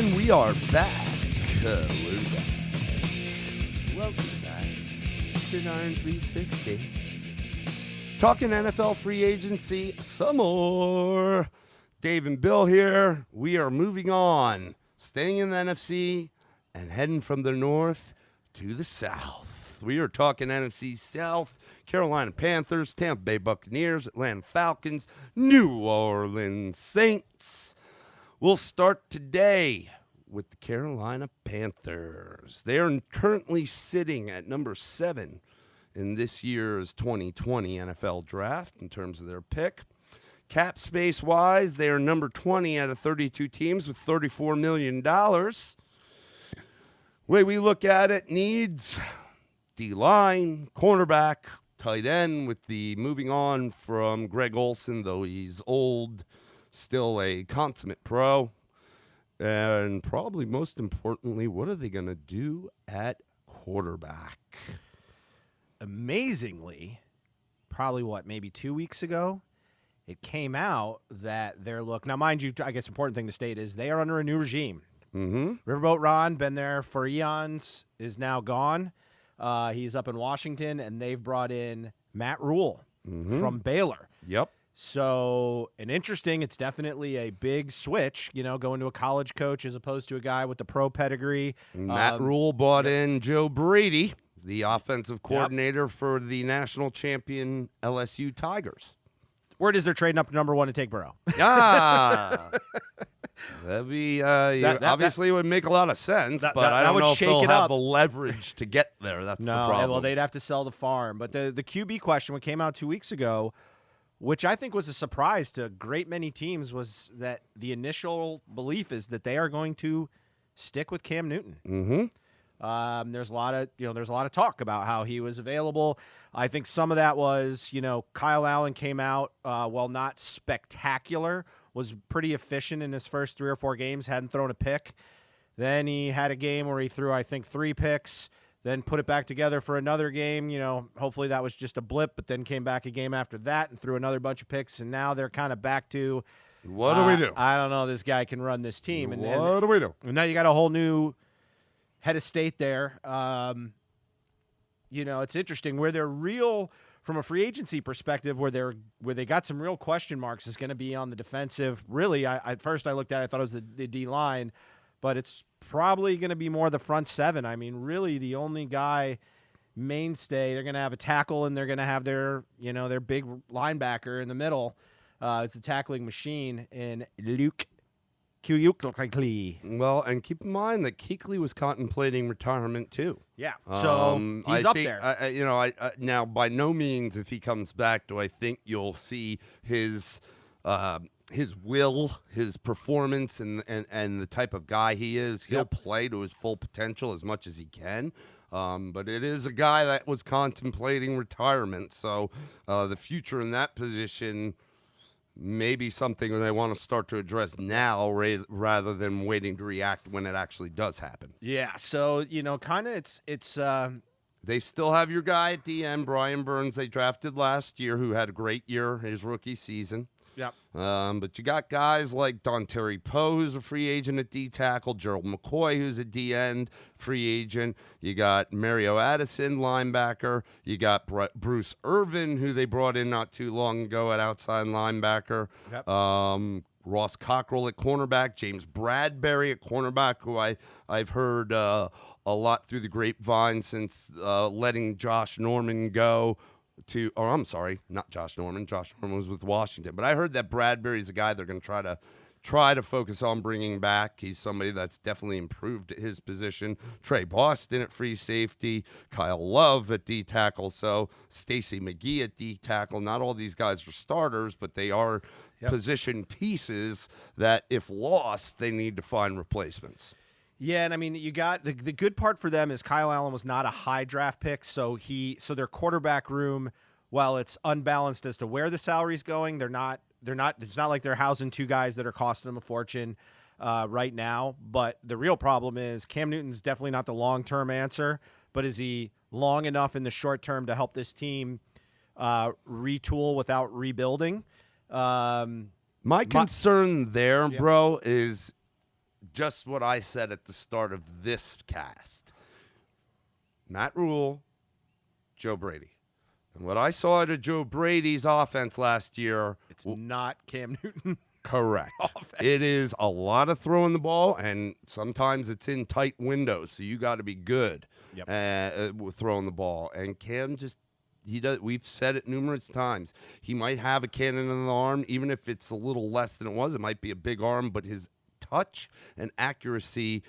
And we are back. We're back. Welcome back to Iron 360. Talking NFL free agency some more. Dave and Bill here. We are moving on. Staying in the NFC and heading from the north to the south. We are talking NFC South. Carolina Panthers, Tampa Bay Buccaneers, Atlanta Falcons, New Orleans Saints. We'll start today with the Carolina Panthers. They are currently sitting at number 7 in this year's 2020 NFL Draft in terms of their pick. Cap space-wise, they are number 20 out of 32 teams with $34 million. Way we look at it, needs D-line, cornerback, tight end, with the moving on from Greg Olsen, though he's old, still a consummate pro. And probably most importantly, what are they going to do at quarterback? Amazingly, probably maybe 2 weeks ago, it came out that their look. Now, mind you, I guess important thing to state is they are under a new regime. Mm-hmm. Riverboat Ron, been there for eons, is now gone. He's up in Washington, and they've brought in Matt Rule from Baylor. Yep. So, it's definitely a big switch, going to a college coach as opposed to a guy with the pro pedigree. Matt Rule brought in Joe Brady, the offensive coordinator for the national champion LSU Tigers. Word is they're trading up to number 1 to take Burrow. That'd be obviously it would make a lot of sense, but I don't know if they'll have the leverage to get there. That's the problem. Well, they'd have to sell the farm. But the QB question, what came out 2 weeks ago, which I think was a surprise to a great many teams, was that the initial belief is that they are going to stick with Cam Newton. Mm-hmm. There's a lot of talk about how he was available. I think some of that was, Kyle Allen came out, while not spectacular, was pretty efficient in his first 3 or 4 games, hadn't thrown a pick. Then he had a game where he threw, I think, 3 picks, then put it back together for another game. Hopefully that was just a blip, but then came back a game after that and threw another bunch of picks, and now they're kind of back to, what do we do? I don't know, this guy can run this team. What do we do? And now you got a whole new head of state there. It's interesting where they're real from a free agency perspective, where they got some real question marks is going to be on the defensive. Really, at first I looked at it, I thought it was the D line, but it's probably going to be more the front 7. I mean, really the only guy mainstay, they're going to have a tackle and they're going to have their big linebacker in the middle. It's a tackling machine in Luke Kuechly. Well, and keep in mind that Kuechly was contemplating retirement too. Yeah, so he's up there. Now, by no means, if he comes back, do I think you'll see his will, his performance, and the type of guy he is. He'll play to his full potential as much as he can. But it is a guy that was contemplating retirement, so the future in that position maybe something they want to start to address now rather than waiting to react when it actually does happen. Yeah, so, kind of it's they still have your guy at the end, Brian Burns, they drafted last year, who had a great year his rookie season. Yep. But you got guys like Dontari Poe, who's a free agent at D-tackle, Gerald McCoy, who's a D-end free agent. You got Mario Addison, linebacker. You got Bruce Irvin, who they brought in not too long ago at outside linebacker. Yep. Ross Cockrell at cornerback, James Bradbury at cornerback, who I've heard a lot through the grapevine since letting Josh Norman go. Not Josh Norman. Josh Norman was with Washington. But I heard that Bradbury's a guy they're going to try to focus on bringing back. He's somebody that's definitely improved at his position. Trey Boston at free safety. Kyle Love at D-tackle. So Stacy McGee at D-tackle. Not all these guys are starters, but they are position pieces that if lost, they need to find replacements. Yeah, and I mean, you got the good part for them is Kyle Allen was not a high draft pick, so their quarterback room, while it's unbalanced as to where the salary's going, they're not. It's not like they're housing 2 guys that are costing them a fortune right now. But the real problem is Cam Newton's definitely not the long-term answer, but is he long enough in the short term to help this team retool without rebuilding? My concern there, bro, is just what I said at the start of this cast. Matt Rule, Joe Brady. And what I saw out of Joe Brady's offense last year, it's not Cam Newton. Correct. It is a lot of throwing the ball, and sometimes it's in tight windows, so you got to be good with throwing the ball. And Cam he does. We've said it numerous times. He might have a cannon in the arm, even if it's a little less than it was. It might be a big arm, but his touch and accuracy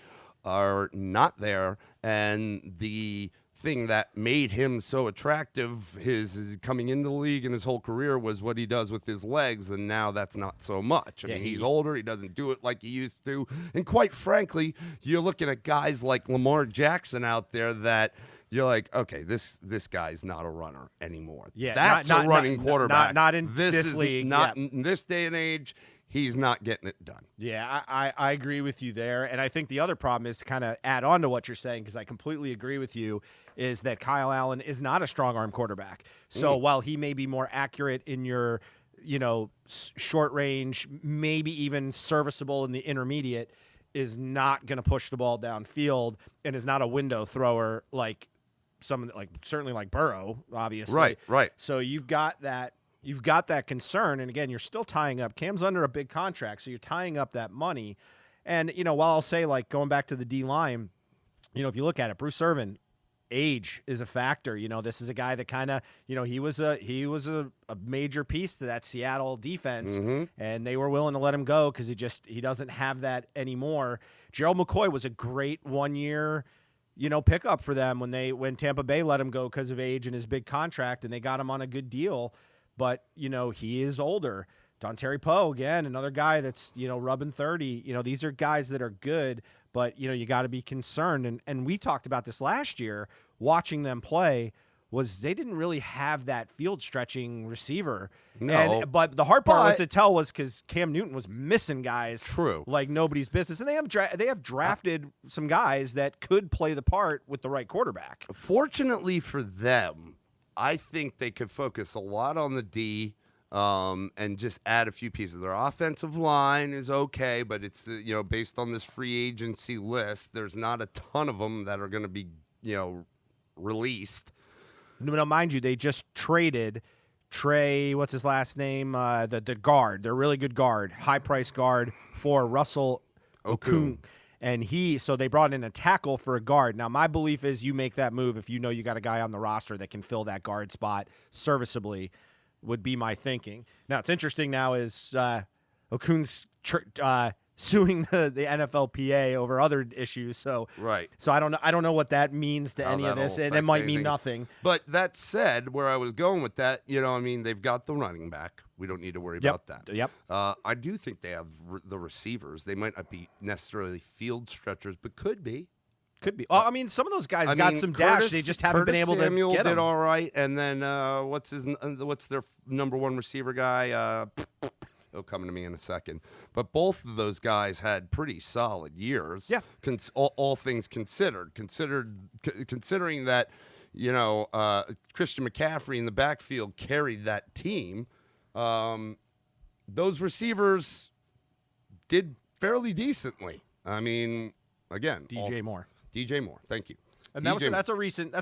are not there, and the thing that made him so attractive his coming into the league and his whole career was what he does with his legs, and now that's not so much. I mean, he's older. He doesn't do it like he used to. And quite frankly, you're looking at guys like Lamar Jackson out there that you're like, okay, this guy's not a runner anymore. Yeah, that's a running quarterback. Not in this league. Not in this day and age. He's not getting it done. Yeah, I agree with you there. And I think the other problem is to kind of add on to what you're saying, because I completely agree with you, is that Kyle Allen is not a strong arm quarterback. So while he may be more accurate in your, short range, maybe even serviceable in the intermediate, is not going to push the ball downfield and is not a window thrower like certainly like Burrow, obviously. Right. So you've got that concern, and again, you're still tying up. Cam's under a big contract, so you're tying up that money. And while I'll say, like, going back to the D line, if you look at it, Bruce Irvin, age is a factor. This is a guy that kind of, he was a major piece to that Seattle defense, and they were willing to let him go because he doesn't have that anymore. Gerald McCoy was a great 1 year, pickup for them when Tampa Bay let him go because of age and his big contract, and they got him on a good deal. But, he is older. Dontari Poe, again, another guy that's, rubbing 30. These are guys that are good, but, you got to be concerned. And we talked about this last year, watching them play, was they didn't really have that field-stretching receiver. No. But the hard part was to tell was because Cam Newton was missing guys. True. Like nobody's business. And they have drafted some guys that could play the part with the right quarterback. Fortunately for them, I think they could focus a lot on the D and just add a few pieces. Their offensive line is okay, but it's based on this free agency list, there's not a ton of them that are going to be released. No, mind you, they just traded Trey. What's his last name? The guard, their really good guard, high price guard for Russell Okung. And so they brought in a tackle for a guard. Now, my belief is you make that move if you know you got a guy on the roster that can fill that guard spot serviceably, would be my thinking. Now, it's interesting now is Okung's suing the NFLPA over other issues. So I don't know what that means to any of this, and it might mean nothing. But that said, where I was going with that, they've got the running back. We don't need to worry about that. Yep. I do think they have the receivers. They might not be necessarily field stretchers, but could be. Could be. Well, some of those guys got some dash. They just haven't been able Samuel to get them. Did all right, and then what's their number one receiver guy? It'll come to me in a second. But both of those guys had pretty solid years. Yeah. All things considered. Considering that, Christian McCaffrey in the backfield carried that team, those receivers did fairly decently. Again, DJ Moore. Thank you. And that's a recent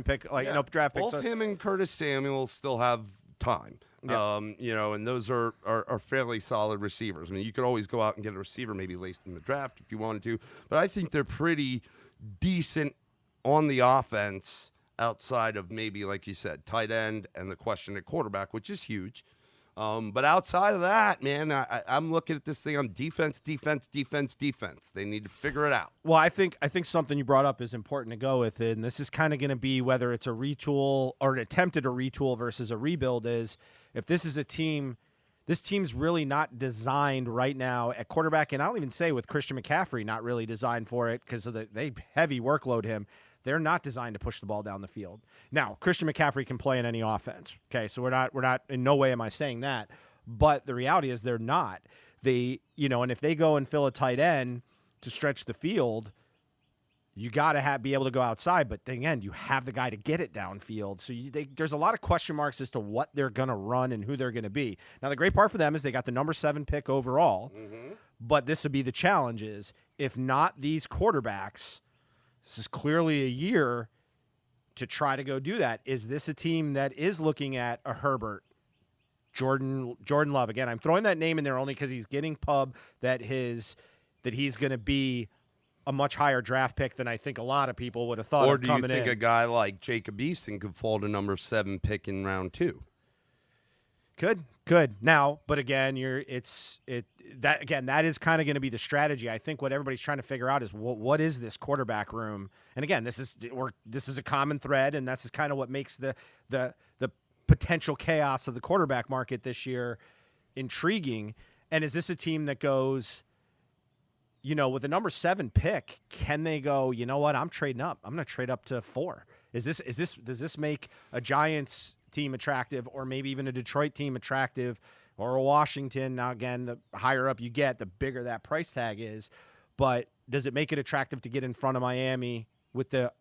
pick, draft pick. Both him and Curtis Samuel still have time. Yeah. And those are fairly solid receivers. You could always go out and get a receiver maybe late in the draft if you wanted to, but I think they're pretty decent on the offense outside of maybe, like you said, tight end and the question at quarterback, which is huge. But outside of that, man, I'm looking at this thing on defense. They need to figure it out. Well, I think something you brought up is important to go with it, and this is kind of going to be whether it's a retool or an attempt at a retool versus a rebuild. Is if this is a team, this team's really not designed right now at quarterback, and I'll even say with Christian McCaffrey not really designed for it because of they heavy workload him. They're not designed to push the ball down the field. Now, Christian McCaffrey can play in any offense. Okay, so we're not in no way am I saying that. But the reality is they're not. And if they go and fill a tight end to stretch the field, you got to be able to go outside. But then again, you have the guy to get it downfield. So there's a lot of question marks as to what they're going to run and who they're going to be. Now, the great part for them is they got the number 7 pick overall. Mm-hmm. But this would be the challenge is if not these quarterbacks, this is clearly a year to try to go do that. Is this a team that is looking at a Herbert, Jordan Love? Again, I'm throwing that name in there only because he's getting pub that he's going to be a much higher draft pick than I think a lot of people would have thought. Or of do you coming think in. a guy like Jacob Easton could fall to number 7 pick in round 2? Could now, but again, that is kind of going to be the strategy. I think what everybody's trying to figure out is what is this quarterback room? And again, this is a common thread, and this is kind of what makes the potential chaos of the quarterback market this year intriguing. And is this a team that goes, with the number 7 pick, can they go, you know what, I'm trading up. I'm going to trade up to 4. Does this make a Giants team attractive, or maybe even a Detroit team attractive, or a Washington? Now, again, the higher up you get, the bigger that price tag is. But does it make it attractive to get in front of Miami with the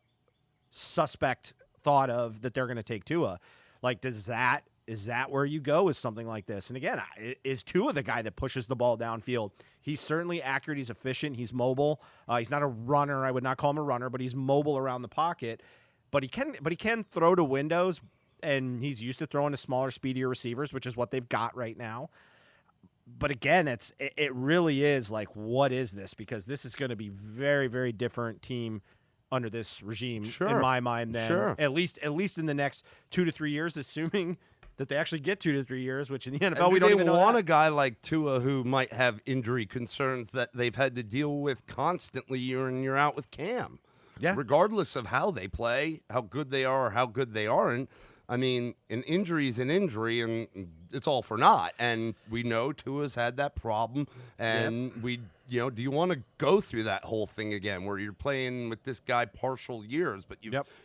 suspect thought of that they're going to take Tua? Like, is that where you go with something like this? And again, is Tua the guy that pushes the ball downfield? He's certainly accurate. He's efficient. He's mobile. He's not a runner. I would not call him a runner, but he's mobile around the pocket. But he can throw to windows, and he's used to throwing to smaller, speedier receivers, which is what they've got right now. But again, it really is like, what is this? Because this is going to be very, very different team under this regime, in my mind, than at least in the next 2 to 3 years, assuming that they actually get 2 to 3 years, which in the NFL we don't even know. They want that. a guy like Tua who might have injury concerns that they've had to deal with constantly year in, year out with Cam. Yeah. Regardless of how they play, how good they are or how good they aren't. I mean, an injury is an injury, and it's all for naught. And we know Tua's had that problem, and do you want to go through that whole thing again, where you're playing with this guy partial years, but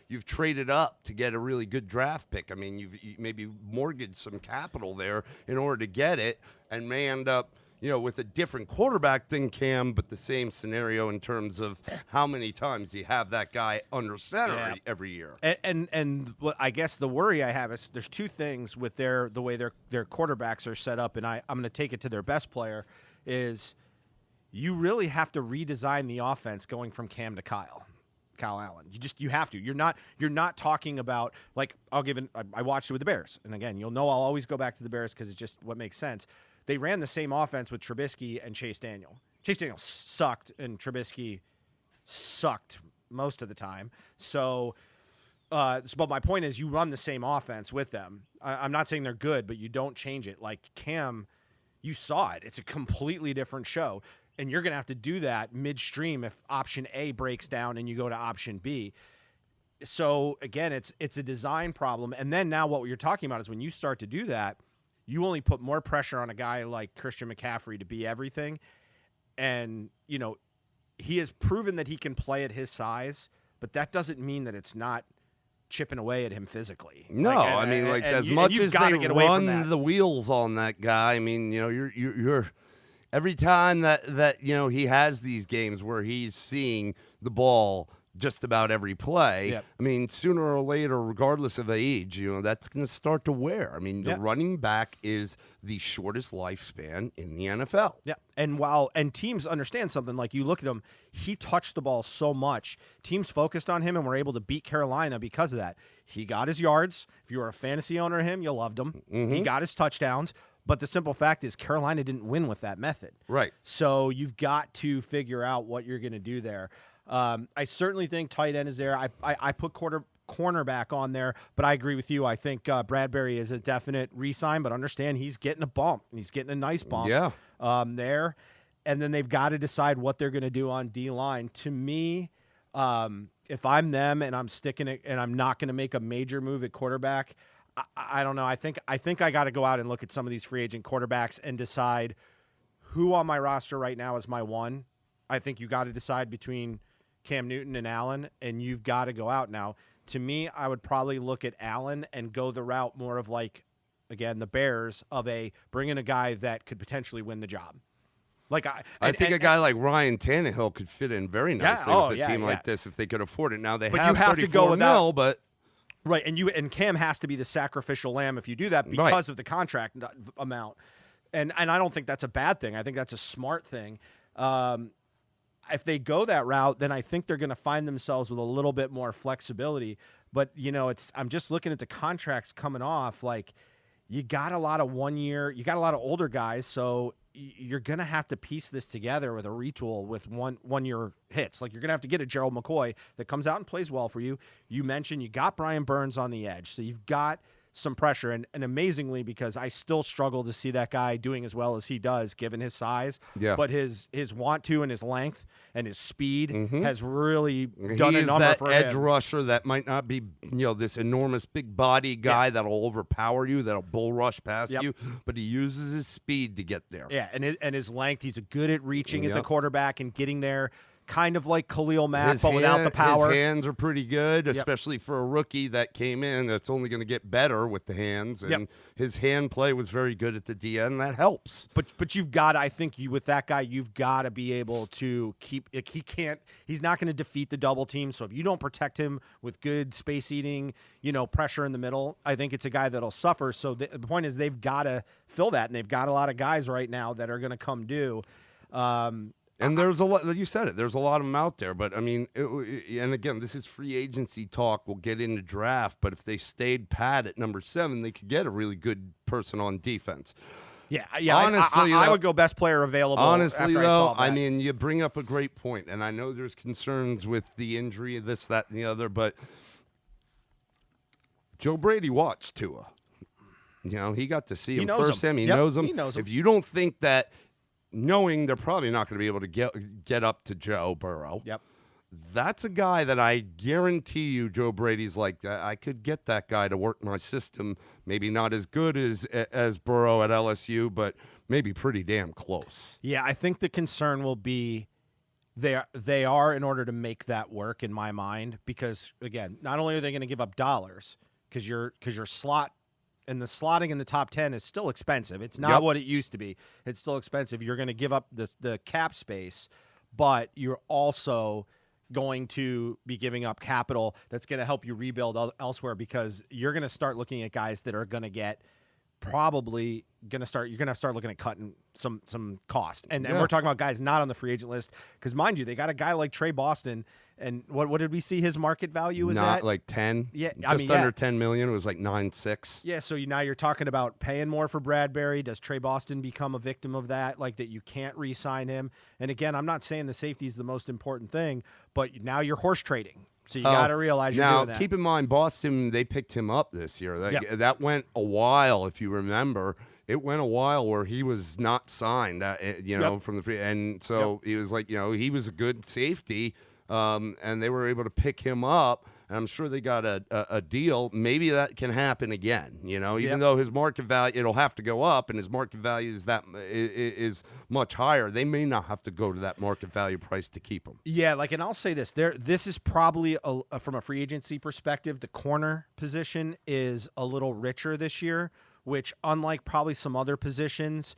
you've traded up to get a really good draft pick? I mean, you maybe mortgaged some capital there in order to get it, and may end up, with a different quarterback than Cam, but the same scenario in terms of how many times you have that guy under center every year. And what I guess the worry I have is there's 2 things with the way their quarterbacks are set up, and I'm going to take it to their best player, is you really have to redesign the offense going from Cam to Kyle Allen. You have to. You're not talking about, like, I watched it with the Bears, and again, I'll always go back to the Bears because it's just what makes sense. They ran the same offense with Trubisky and Chase Daniel. Chase Daniel sucked, and Trubisky sucked most of the time. So, but my point is, you run the same offense with them. I'm not saying they're good, but you don't change it. Like Cam, you saw it. It's a completely different show, and you're going to have to do that midstream if option A breaks down and you go to option B. So again, it's a design problem. And then now what you're talking about is when you start to do that, you only put more pressure on a guy like Christian McCaffrey to be everything. And, he has proven that he can play at his size, but that doesn't mean that it's not chipping away at him phically. No, as much as they run the wheels on that guy, I mean, you're every time that he has these games where he's seeing the ball just about every play. Yep. I mean, sooner or later, regardless of age, that's going to start to wear. I mean, the running back is the shortest lifespan in the NFL. Yeah, and teams understand something. Like, you look at him, he touched the ball so much. Teams focused on him and were able to beat Carolina because of that. He got his yards. If you were a fantasy owner of him, you loved him. Mm-hmm. He got his touchdowns. But the simple fact is Carolina didn't win with that method. Right. So you've got to figure out what you're going to do there. I certainly think tight end is there. I put cornerback on there, but I agree with you. I think Bradbury is a definite re-sign, but understand he's getting a bump. He's getting a nice bump there. And then they've got to decide what they're going to do on D-line. To me, if I'm them and I'm sticking it and I'm not going to make a major move at quarterback, I don't know. I think I got to go out and look at some of these free agent quarterbacks and decide who on my roster right now is my one. I think you got to decide between Cam Newton and Allen, and you've got to go out now. To me, I would probably look at Allen and go the route more of, like, again, the Bears, of bring in a guy that could potentially win the job. Like I think a guy like Ryan Tannehill could fit in very nicely with a team like this if they could afford it. Now they have to go without, but right, and Cam has to be the sacrificial lamb if you do that because of the contract amount, and I don't think that's a bad thing. I think that's a smart thing. if they go that route, then I think they're going to find themselves with a little bit more flexibility. But, I'm just looking at the contracts coming off. Like, you got a lot of 1 year, you got a lot of older guys, so you're going to have to piece this together with a retool with one year hits. Like, you're going to have to get a Gerald McCoy that comes out and plays well for you. You mentioned you got Brian Burns on the edge, so you've got some pressure. And amazingly, because I still struggle to see that guy doing as well as he does given his size, but his want to and his length and his speed has really done a number for him. He is that edge rusher that might not be, this enormous big body guy that'll overpower you, that'll bull rush past you, but he uses his speed to get there. Yeah, and his length, he's good at reaching at the quarterback and getting there. Kind of like Khalil Mack, but without the power. His hands are pretty good, especially for a rookie that came in. That's only going to get better with the hands. And his hand play was very good at the DN. That helps. But you've got, I think, with that guy, you've got to be able to keep. He's not going to defeat the double team. So if you don't protect him with good space eating, pressure in the middle, I think it's a guy that'll suffer. So the point is, they've got to fill that, and they've got a lot of guys right now that are going to come due. And there's a lot, you said it, there's a lot of them out there. But, I mean, and again, this is free agency talk. We'll get into draft. But if they stayed pat at number 7, they could get a really good person on defense. Yeah. Honestly, I would go best player available. Honestly, after though, I mean, you bring up a great point. And I know there's concerns with the injury, this, that, and the other. But Joe Brady watched Tua. He got to see him firsthand. He knows him. If you don't think that, knowing they're probably not going to be able to get up to Joe Burrow. That's a guy that I guarantee you Joe Brady's like, I could get that guy to work my system. Maybe not as good as Burrow at LSU, but maybe pretty damn close. Yeah, I think the concern will be they are in order to make that work in my mind, because, again, not only are they going to give up dollars because your slot and the slotting in the top 10 is still expensive. It's not what it used to be. It's still expensive. You're going to give up the cap space, but you're also going to be giving up capital that's going to help you rebuild elsewhere, because you're going to start looking at guys that are going to get probably going to start. You're going to start looking at cutting some cost. And we're talking about guys not on the free agent list, because, mind you, they got a guy like Trey Boston. And what did we see his market value was not at? Like 10. Yeah, just under 10 million. It was like 9.6. Yeah, so now you're talking about paying more for Bradbury. Does Trey Boston become a victim of that? Like, that you can't re-sign him? And again, I'm not saying the safety is the most important thing, but now you're horse trading. So you got to realize you're doing that. Now, keep in mind, Boston, they picked him up this year. That went a while, if you remember. It went a while where he was not signed, from the free. And so he was like, he was a good safety. And they were able to pick him up, and I'm sure they got a deal. Maybe that can happen again, even though his market value, it'll have to go up, and his market value is much higher. They may not have to go to that market value price to keep him. Yeah, and I'll say this, this is probably, from a free agency perspective, the corner position is a little richer this year, which, unlike probably some other positions,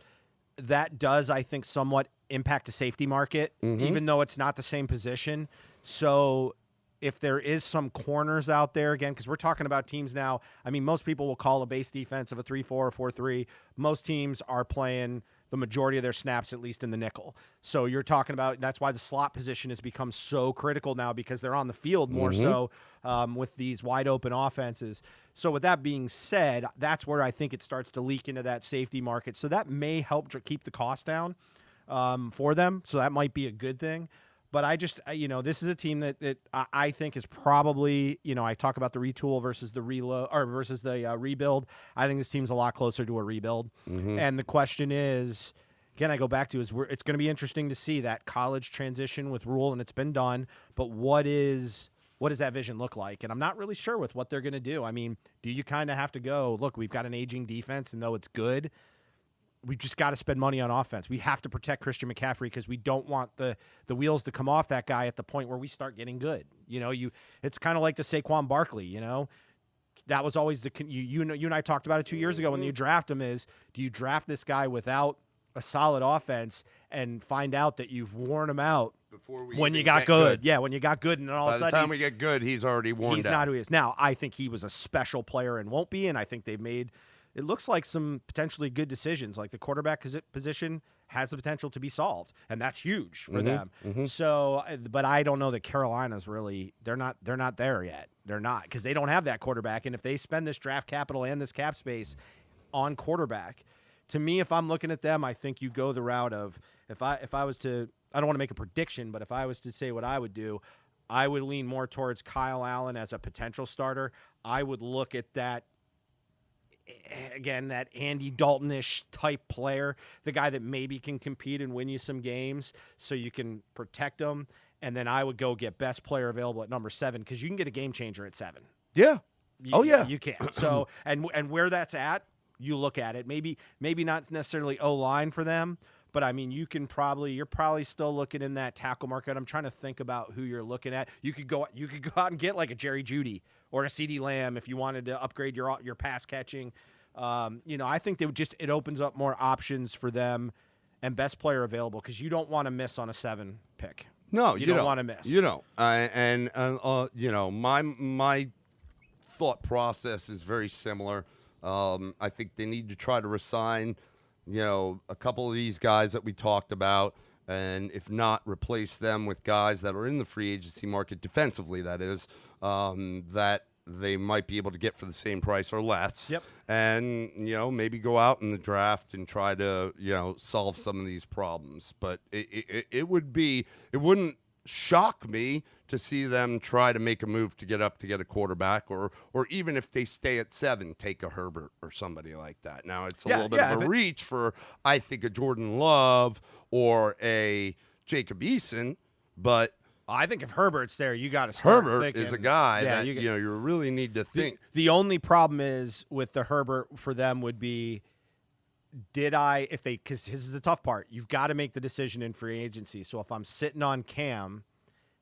that does, I think, somewhat impact the safety market, even though it's not the same position. So if there is some corners out there, again, because we're talking about teams now, I mean, most people will call a base defense of a 3-4 or 4-3. Most teams are playing the majority of their snaps, at least in the nickel. So you're talking about, that's why the slot position has become so critical now, because they're on the field more so with these wide open offenses. So with that being said, that's where I think it starts to leak into that safety market. So that may help keep the cost down for them. So that might be a good thing. But I just, this is a team that I think is probably, I talk about the retool versus the reload or versus the rebuild. I think this team's a lot closer to a rebuild. And the question is, again, I go back to it's going to be interesting to see that college transition with Rule, and it's been done. But what does that vision look like? And I'm not really sure with what they're going to do. I mean, do you kind of have to go, look, we've got an aging defense, and though it's good, we just got to spend money on offense. We have to protect Christian McCaffrey, because we don't want the wheels to come off that guy at the point where we start getting good. It's kind of like the Saquon Barkley, that was always you and I talked about it 2 years ago when you draft him is, do you draft this guy without a solid offense and find out that you've worn him out when you got good? Yeah, when you got good, and then all of a sudden, by the time we get good, he's already worn down. He's not who he is. Now, I think he was a special player and won't be, and I think they've made it looks like some potentially good decisions. Like the quarterback position has the potential to be solved, and that's huge for them. So, but I don't know that Carolina's really they're not there yet. They're not, because they don't have that quarterback. And if they spend this draft capital and this cap space on quarterback, to me, if I'm looking at them, I think you go the route of if I was to, I don't want to make a prediction, but if I was to say what I would do, I would lean more towards Kyle Allen as a potential starter. I would look at that, again, that Andy Dalton-ish type player, the guy that maybe can compete and win you some games so you can protect him. And then I would go get best player available at number 7, because you can get a game changer at 7. Yeah. You can. So, and where that's at, you look at it. Maybe not necessarily O-line for them, but I mean, you're probably still looking in that tackle market. I'm trying to think about who you're looking at. You could go out and get like a Jerry Jeudy or a CeeDee Lamb if you wanted to upgrade your pass catching. I think it opens up more options for them and best player available, because you don't want to miss on a 7 pick. No, you don't want to miss. You don't. My thought process is very similar. I think they need to try to resign, a couple of these guys that we talked about, and if not, replace them with guys that are in the free agency market defensively, that is, that they might be able to get for the same price or less. Yep. And, maybe go out in the draft and try to, solve some of these problems. But it wouldn't shock me to see them try to make a move to get up to get a quarterback, or even if they stay at 7, take a Herbert or somebody like that. Now, it's a little bit of a reach for, I think, a Jordan Love or a Jacob Eason, but I think if Herbert's there, you got to start Herbert thinking, is a guy that you really need to think. The only problem is with the Herbert for them would be, because this is the tough part. You've got to make the decision in free agency. So if I'm sitting on Cam,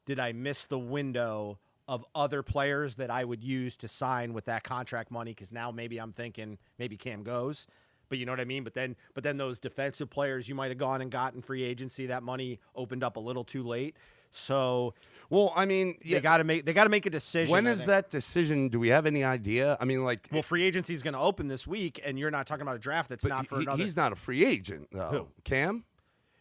did I miss the window of other players that I would use to sign with that contract money? Because now maybe I'm thinking maybe Cam goes. But you know what I mean? But then those defensive players you might have gone and gotten free agency, that money opened up a little too late. So, well, I mean, they got to make a decision. When is that decision? Do we have any idea? I mean, free agency is going to open this week, and you're not talking about a draft that's not for another. He's not a free agent, though. Who? Cam?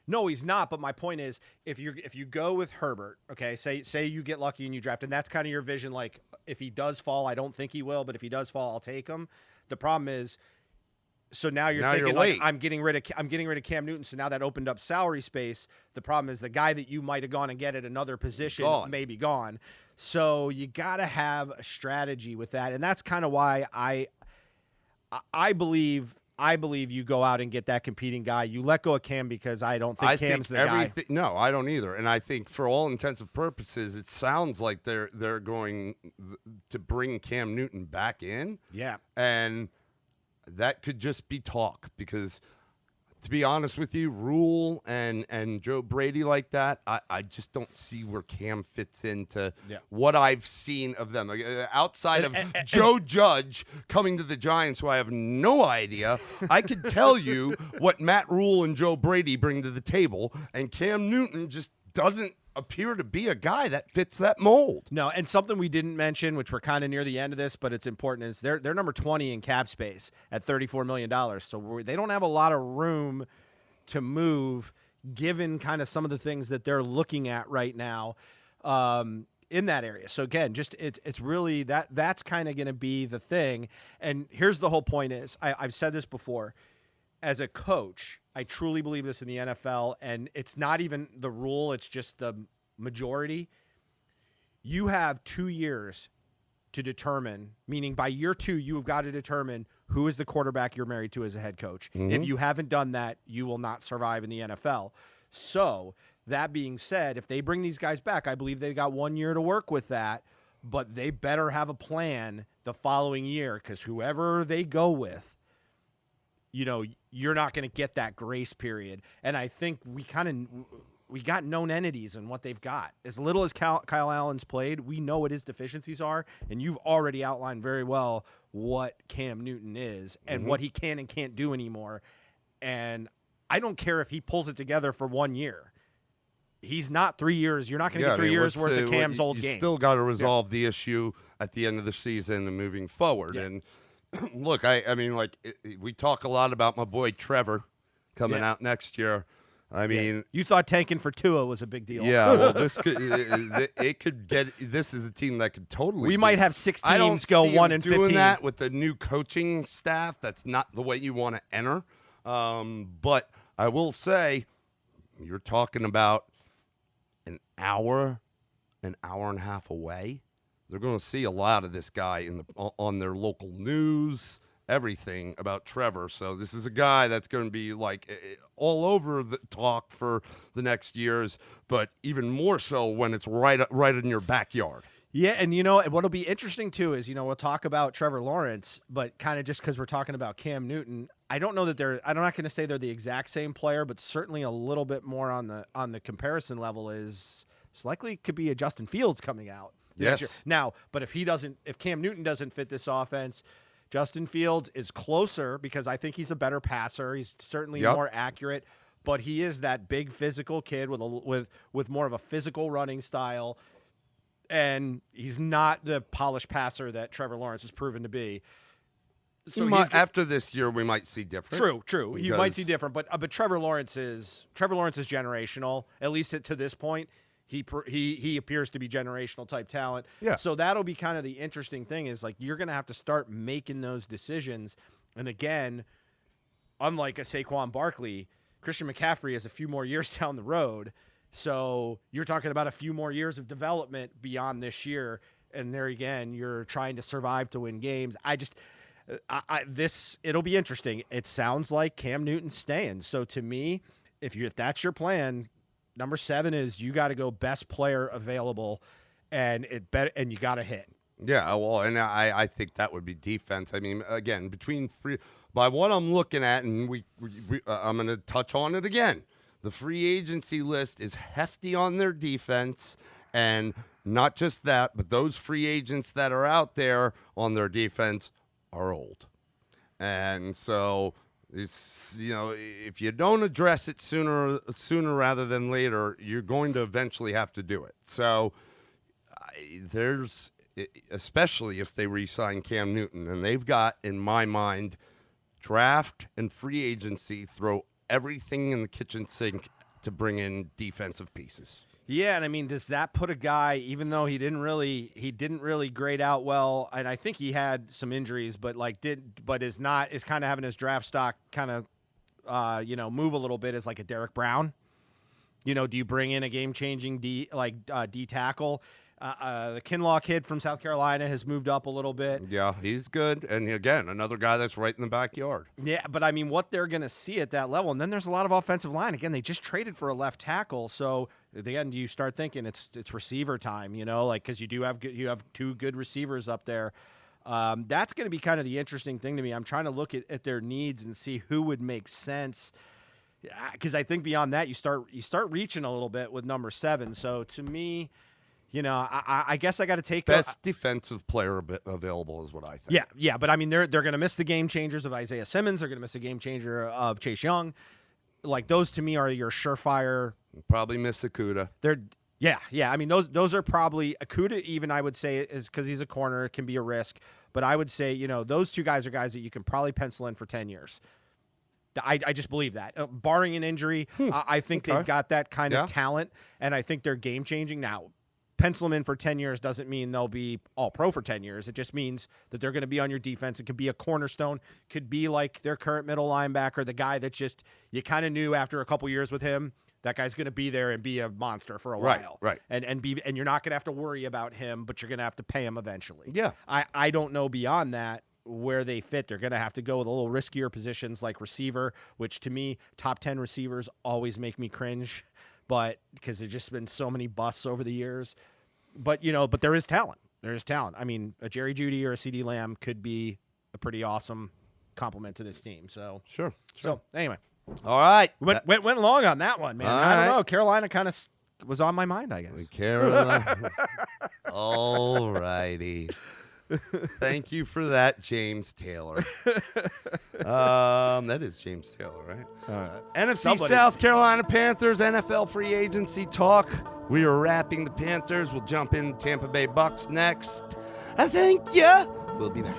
No, he's not. But my point is, if you go with Herbert, okay, say you get lucky and you draft, and that's kind of your vision. Like, if he does fall, I don't think he will, but if he does fall, I'll take him. The problem is, so now you're thinking, like, I'm getting rid of Cam Newton. So now that opened up salary space. The problem is the guy that you might have gone and get at another position may be gone. So you got to have a strategy with that, and that's kind of why I believe you go out and get that competing guy. You let go of Cam because I don't think Cam's the guy. No, I don't either. And I think for all intents and purposes, it sounds like they're going to bring Cam Newton back in. Yeah, and that could just be talk, because, to be honest with you, Rule and Joe Brady like that, I just don't see where Cam fits into what I've seen of them. Outside of Joe Judge coming to the Giants, who I have no idea, I could tell you what Matt Rule and Joe Brady bring to the table, and Cam Newton just doesn't appear to be a guy that fits that mold. No, and something we didn't mention, which we're kind of near the end of this, but it's important, is they're number 20 in cap space at $34 million. So they don't have a lot of room to move, given kind of some of the things that they're looking at right now in that area. So again, just it's really that's kind of going to be the thing. And here's the whole point is, I've said this before, as a coach, I truly believe this in the NFL, and it's not even the rule, it's just the majority. You have 2 years to determine, meaning by year 2, you have got to determine who is the quarterback you're married to as a head coach. Mm-hmm. If you haven't done that, you will not survive in the NFL. So that being said, if they bring these guys back, I believe they've got 1 year to work with that, but they better have a plan the following year, because whoever they go with, you're not going to get that grace period. And I think we got known entities in what they've got. As little as Kyle Allen's played, we know what his deficiencies are, and you've already outlined very well what Cam Newton is and what he can and can't do anymore. And I don't care if he pulls it together for 1 year. He's not 3 years. You're not going to get 3 years worth of Cam's old game. You still got to resolve the issue at the end of the season and moving forward. Yeah. And look, I mean, like, we talk a lot about my boy Trevor coming out next year. I mean, you thought tanking for Tua was a big deal. Yeah, well, this could it could get. This is a team that could totally. We might have 6 I don't teams go see 1 him and doing 15. that with the new coaching staff. That's not the way you want to enter. But I will say, you're talking about an hour and a half away. They're going to see a lot of this guy on their local news, everything about Trevor. So this is a guy that's going to be like all over the talk for the next years, but even more so when it's right in your backyard. Yeah, and what'll be interesting too is we'll talk about Trevor Lawrence, but kind of just because we're talking about Cam Newton, I don't know that I'm not going to say they're the exact same player, but certainly a little bit more on the comparison level is it's likely could be a Justin Fields coming out. Yes. Now, but if Cam Newton doesn't fit this offense, Justin Fields is closer because I think he's a better passer. He's certainly more accurate, but he is that big physical kid with more of a physical running style, and he's not the polished passer that Trevor Lawrence has proven to be. So after this year, we might see different. True. He might see different, but Trevor Lawrence is generational, at least to this point. He appears to be generational type talent. Yeah. So that'll be kind of the interesting thing is like you're going to have to start making those decisions. And again, unlike a Saquon Barkley, Christian McCaffrey is a few more years down the road. So you're talking about a few more years of development beyond this year. And there again, you're trying to survive to win games. It'll be interesting. It sounds like Cam Newton's staying. So to me, if that's your plan, number 7 is you got to go best player available, and you got to hit. Yeah, well, and I think that would be defense. I mean, again, by what I'm looking at, and I'm going to touch on it again. The free agency list is hefty on their defense, and not just that, but those free agents that are out there on their defense are old, and so. If you don't address it sooner rather than later, you're going to eventually have to do it. So especially if they re-sign Cam Newton, and they've got, in my mind, draft and free agency, throw everything in the kitchen sink to bring in defensive pieces. Yeah, and I mean, does that put a guy, even though he didn't really grade out well, and I think he had some injuries, but is kind of having his draft stock kind of move a little bit as like a Derek Brown? Do you bring in a game-changing D tackle? The Kinlaw kid from South Carolina has moved up a little bit. Yeah, he's good. And again, another guy that's right in the backyard. Yeah, but I mean, what they're going to see at that level, and then there's a lot of offensive line. Again, they just traded for a left tackle, so again, you start thinking it's receiver time, because you have 2 good receivers up there. That's going to be kind of the interesting thing to me. I'm trying to look at their needs and see who would make sense. Because I think beyond that, you start reaching a little bit with number 7. So to me, I guess I got to take best defensive player available is what I think. Yeah, but I mean they're going to miss the game changers of Isaiah Simmons. They're going to miss the game changer of Chase Young. Like those to me are your surefire. Probably miss Okuda. Yeah. I mean those are probably Okuda. Even I would say is because he's a corner, it can be a risk. But I would say those 2 guys are guys that you can probably pencil in for 10 years. I just believe that. Barring an injury, I think they've got that kind of talent, and I think they're game changing now. Pencil them in for 10 years doesn't mean they'll be all pro for 10 years. It just means that they're going to be on your defense. It could be a cornerstone, could be like their current middle linebacker, the guy that just you kind of knew after a couple years with him, that guy's going to be there and be a monster for a while. Right. And you're not going to have to worry about him, but you're going to have to pay him eventually. Yeah. I don't know beyond that where they fit. They're going to have to go with a little riskier positions like receiver, which to me, top 10 receivers always make me cringe. But because there's just been so many busts over the years, but there is talent. There is talent. I mean, a Jerry Jeudy or a CeeDee Lamb could be a pretty awesome compliment to this team. So sure. So anyway, all right, went long on that one, man. I don't know. Carolina kind of was on my mind, I guess. Carolina. All righty. Thank you for that, James Taylor. That is James Taylor, right? NFC South Carolina Panthers NFL free agency talk. We are wrapping the Panthers. We'll jump in Tampa Bay Bucks next. Thank you. We'll be back.